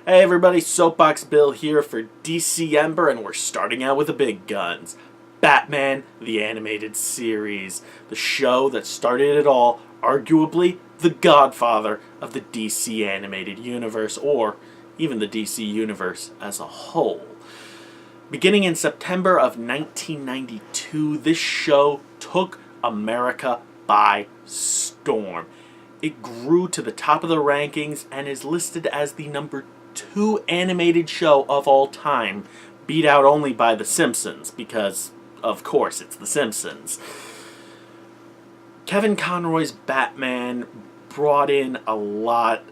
Hey everybody, Soapbox Bill here for DCember, and we're starting out with the big guns. Batman, the Animated Series. The show that started it all, arguably the godfather of the DC Animated Universe, or even the DC Universe as a whole. Beginning in September of 1992, this show took America by storm. It grew to the top of the rankings and is listed as the number 2 animated show of all time, beat out only by The Simpsons, because, of course, it's The Simpsons. Kevin Conroy's Batman brought in a lot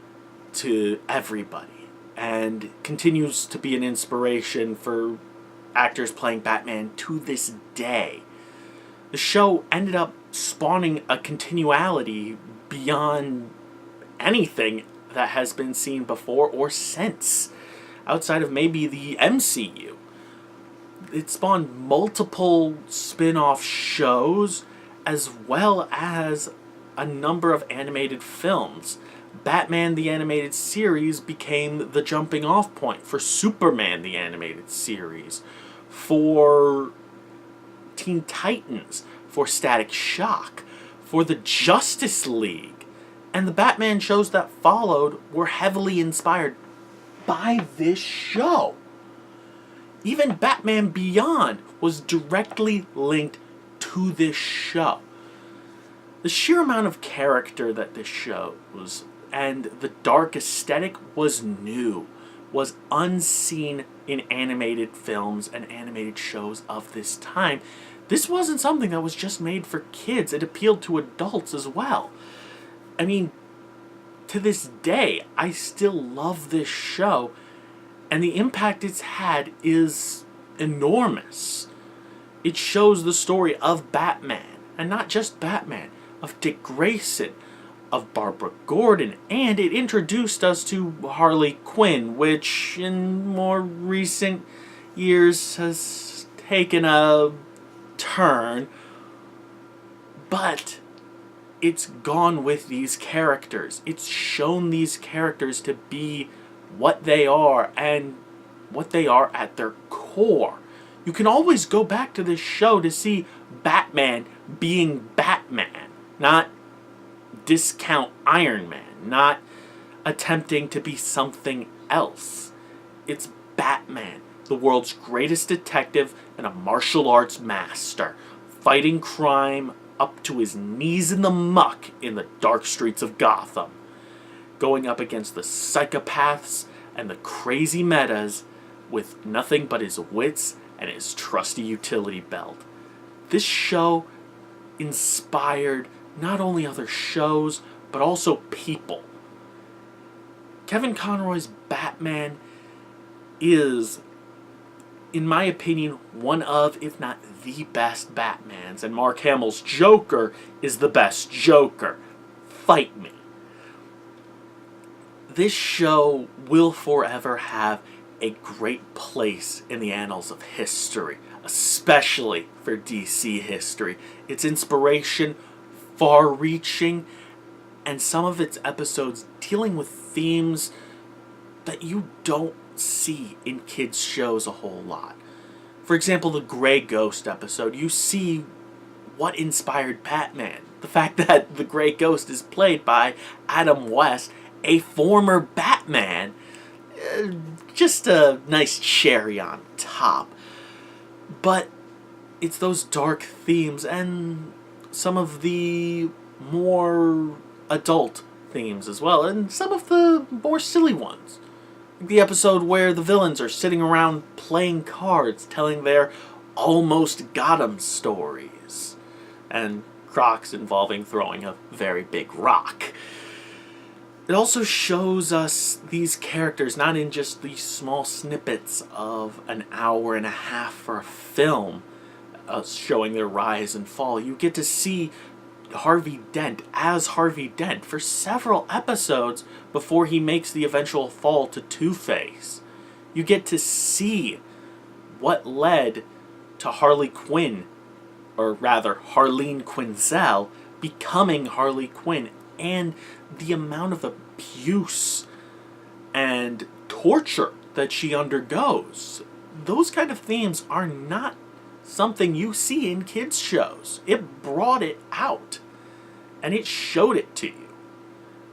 to everybody, and continues to be an inspiration for actors playing Batman to this day. The show ended up spawning a continuality beyond anything that has been seen before or since, outside of maybe the MCU. It spawned multiple spin-off shows, as well as a number of animated films. Batman the Animated Series became the jumping off point for Superman the Animated Series, for Teen Titans, for Static Shock, for the Justice League. And the Batman shows that followed were heavily inspired by this show. Even Batman Beyond was directly linked to this show. The sheer amount of character that this shows and the dark aesthetic was new, was unseen in animated films and animated shows of this time. This wasn't something that was just made for kids. It appealed to adults as well. I mean, to this day, I still love this show, and the impact it's had is enormous. It shows the story of Batman, and not just Batman, of Dick Grayson, of Barbara Gordon, and it introduced us to Harley Quinn, which in more recent years has taken a turn, but it's gone with these characters. It's shown these characters to be what they are, and what they are at their core. You can always go back to this show to see Batman being Batman, not discount Iron Man, not attempting to be something else. It's Batman, the world's greatest detective and a martial arts master, fighting crime up to his knees in the muck in the dark streets of Gotham, going up against the psychopaths and the crazy metas with nothing but his wits and his trusty utility belt. This show inspired not only other shows, but also people. Kevin Conroy's Batman is, in my opinion, one of, if not the best Batmans, and Mark Hamill's Joker is the best Joker. Fight me. This show will forever have a great place in the annals of history, especially for DC history. Its inspiration, far-reaching, and some of its episodes dealing with themes that you don't see in kids' shows a whole lot. For example, the Grey Ghost episode, you see what inspired Batman. The fact that the Grey Ghost is played by Adam West, a former Batman, just a nice cherry on top. But it's those dark themes and some of the more adult themes as well, and some of the more silly ones. The episode where the villains are sitting around playing cards, telling their almost got 'em stories, and Croc's involving throwing a very big rock. It also shows us these characters not in just these small snippets of an hour and a half for a film, showing their rise and fall. You get to see Harvey Dent as Harvey Dent for several episodes before he makes the eventual fall to Two-Face. You get to see what led to Harley Quinn, or rather Harleen Quinzel, becoming Harley Quinn, and the amount of abuse and torture that she undergoes. Those kind of themes are not something you see in kids' shows. It brought it out, and it showed it to you.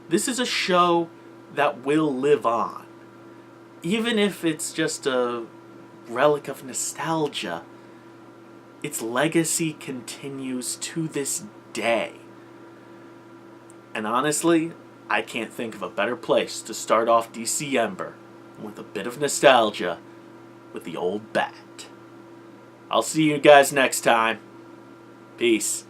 This is a show that will live on. Even if it's just a relic of nostalgia, its legacy continues to this day. And honestly, I can't think of a better place to start off DCember with a bit of nostalgia with the old bat. I'll see you guys next time. Peace.